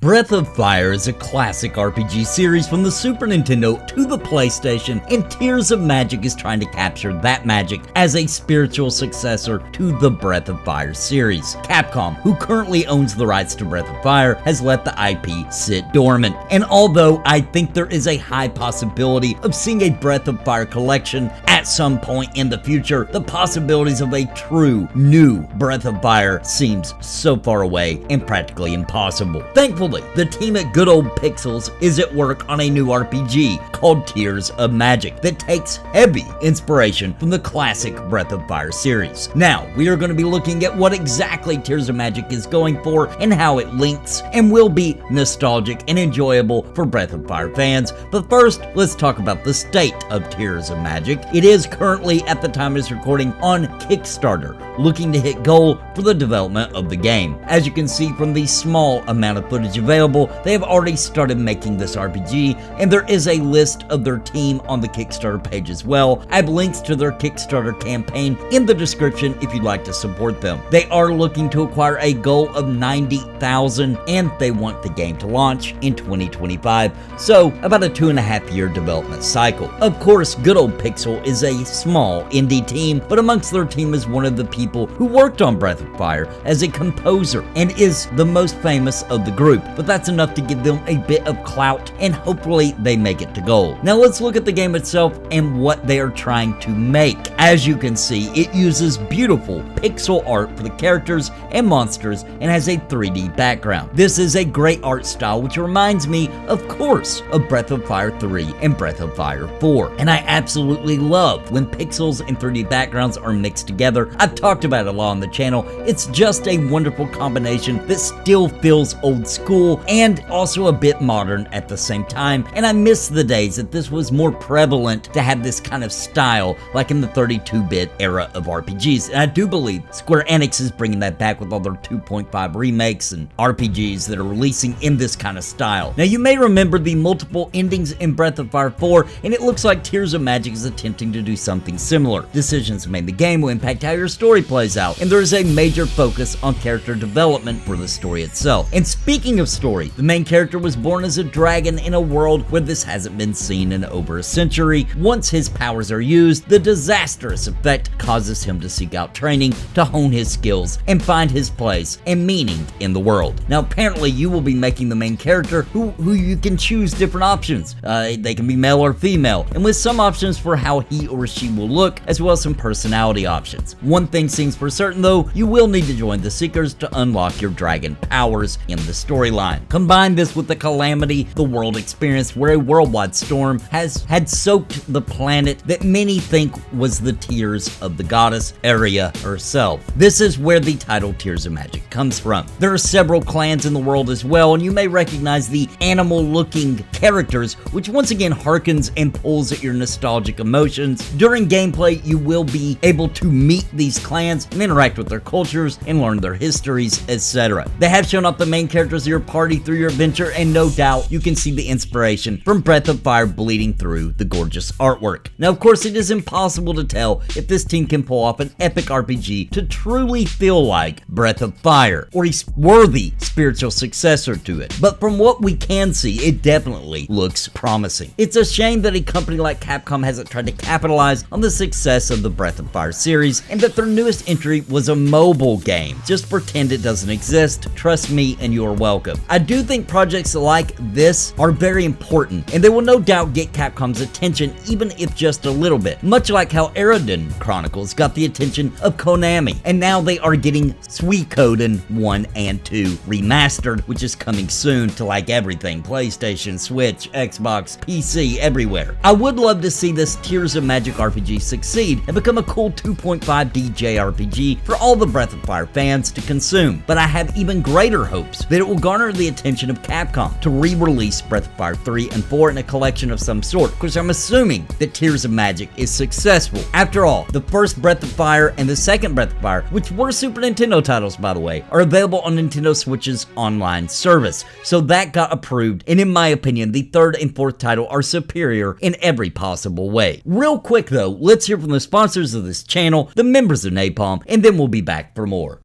Breath of Fire is a classic RPG series from the Super Nintendo to the PlayStation, and Tears of Magic is trying to capture that magic as a spiritual successor to the Breath of Fire series. Capcom, who currently owns the rights to Breath of Fire, has let the IP sit dormant. And although I think there is a high possibility of seeing a Breath of Fire collection at some point in the future, the possibilities of a true new Breath of Fire seems so far away and practically impossible. Thankfully, the team at Good Old Pixels is at work on a new RPG called Tears of Magic that takes heavy inspiration from the classic Breath of Fire series. Now, we are going to be looking at what exactly Tears of Magic is going for and how it links and will be nostalgic and enjoyable for Breath of Fire fans. But first, let's talk about the state of Tears of Magic. It is currently, at the time of this recording, on Kickstarter, looking to hit goal for the development of the game. As you can see from the small amount of footage available, they have already started making this RPG, and there is a list of their team on the Kickstarter page as well. I have links to their Kickstarter campaign in the description if you'd like to support them. They are looking to acquire a goal of 90,000, and they want the game to launch in 2025, so about a 2.5 year development cycle. Of course, Good Old Pixel is a small indie team, but amongst their team is one of the people who worked on Breath of Fire as a composer and is the most famous of the group, but that's enough to give them a bit of clout, and hopefully they make it to goal. Now let's look at the game itself and what they are trying to make. As you can see, it uses beautiful pixel art for the characters and monsters and has a 3D background. This is a great art style which reminds me, of course, of Breath of Fire 3 and Breath of Fire 4. And I absolutely love when pixels and 3D backgrounds are mixed together. I've talked about it a lot on the channel. It's just a wonderful combination that still feels old school and also a bit modern at the same time. And I miss the days that this was more prevalent to have this kind of style like in the 32-bit era of RPGs. And I do believe Square Enix is bringing that back with all their 2.5 remakes and RPGs that are releasing in this kind of style. Now you may remember the multiple endings in Breath of Fire 4, and it looks like Tears of Magic is attempting to do something similar. Decisions made in the game will impact how your story plays out, and there is a major focus on character development for the story itself. And speaking of story, the main character was born as a dragon in a world where this hasn't been seen in over a century. Once his powers are used, the disastrous effect causes him to seek out training to hone his skills and find his place and meaning in the world. Now apparently you will be making the main character who you can choose different options. They can be male or female, and with some options for how he or she will look, as well as some personality options. One thing seems for certain though, you will need to join the Seekers to unlock your dragon powers in the storyline. Combine this with the calamity the world experienced, where a worldwide storm had soaked the planet that many think was the tears of the goddess Aria herself. This is where the title Tears of Magic comes from. There are several clans in the world as well, and you may recognize the animal-looking characters, which once again harkens and pulls at your nostalgic emotions. During gameplay, you will be able to meet these clans and interact with their cultures and learn their histories, etc. They have shown up the main characters of your party through your adventure, and no doubt you can see the inspiration from Breath of Fire bleeding through the gorgeous artwork. Now, of course, it is impossible to tell if this team can pull off an epic RPG to truly feel like Breath of Fire, or a worthy spiritual successor to it. But from what we can see, it definitely looks promising. It's a shame that a company like Capcom hasn't tried to capitalize on the success of the Breath of Fire series, and that their newest entry was a mobile game. Just pretend it doesn't exist. Trust me, and you are welcome. I do think projects like this are very important, and they will no doubt get Capcom's attention, even if just a little bit. Much like how Eridan Chronicles got the attention of Konami, and now they are getting Suikoden 1 and 2 remastered, which is coming soon to like everything: PlayStation, Switch, Xbox, PC, everywhere. I would love to see this Tears of Magic RPG succeed and become a cool 2.5D JRPG for all the Breath of Fire fans to consume, but I have even greater hopes that it will garner the attention of Capcom to re-release Breath of Fire 3 and 4 in a collection of some sort, because I'm assuming that Tears of Magic is successful. After all, the first Breath of Fire and the second Breath of Fire, which were Super Nintendo titles by the way, are available on Nintendo Switch's online service, so that got approved, and in my opinion, the third and fourth title are superior in every possible way. Real quick though, let's hear from the sponsors of this channel, the members of Napalm, and then we'll be back for more.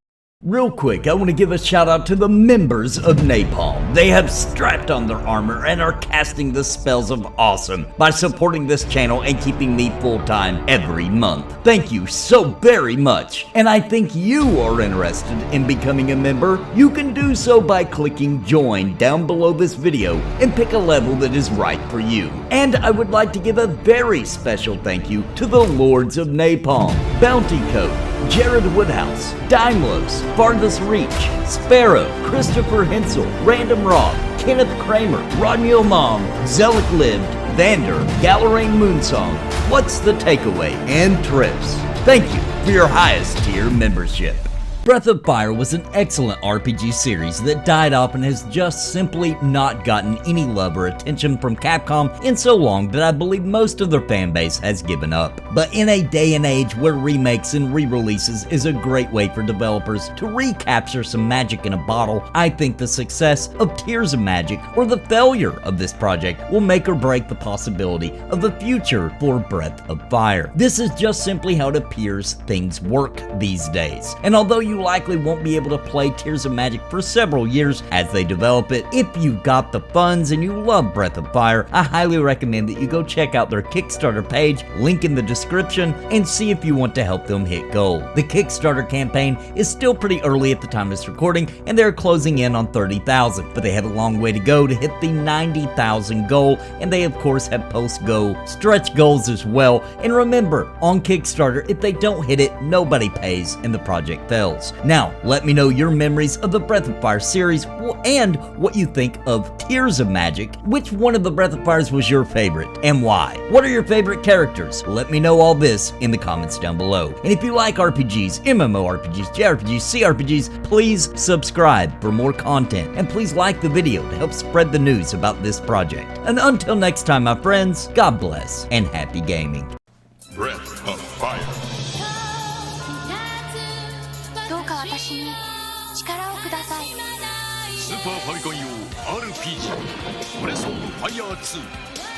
Real quick, I want to give a shout out to the members of Napalm. They have strapped on their armor and are casting the spells of awesome by supporting this channel and keeping me full-time every month. Thank you so very much. And I think you are interested in becoming a member. You can do so by clicking join down below this video and pick a level that is right for you. And I would like to give a very special thank you to the Lords of Napalm, Bounty Code, Jared Woodhouse, Daimlos, Farthest Reach, Sparrow, Christopher Hensel, Random Rob, Kenneth Kramer, Rodney Mom, Zelik Lived, Vander, Galerain Moonsong, What's the Takeaway, and Trips. Thank you for your highest tier membership. Breath of Fire was an excellent RPG series that died off and has just simply not gotten any love or attention from Capcom in so long that I believe most of their fanbase has given up. But in a day and age where remakes and re-releases is a great way for developers to recapture some magic in a bottle, I think the success of Tears of Magic or the failure of this project will make or break the possibility of the future for Breath of Fire. This is just simply how it appears things work these days. And although you likely won't be able to play Tears of Magic for several years as they develop it, if you've got the funds and you love Breath of Fire, I highly recommend that you go check out their Kickstarter page, link in the description, and see if you want to help them hit goal. The Kickstarter campaign is still pretty early at the time of this recording, and they're closing in on 30,000, but they have a long way to go to hit the 90,000 goal, and they of course have post-go stretch goals as well. And remember, on Kickstarter, if they don't hit it, nobody pays and the project fails. Now, let me know your memories of the Breath of Fire series and what you think of Tears of Magic. Which one of the Breath of Fires was your favorite and why? What are your favorite characters? Let me know all this in the comments down below. And if you like RPGs, MMORPGs, JRPGs, CRPGs, please subscribe for more content. And please like the video to help spread the news about this project. And until next time, my friends, God bless and happy gaming. Breath of Fire. どうか私に力をください。スーパーファミコン用 RPG ブレスオブファイヤー2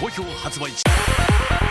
好評発売中。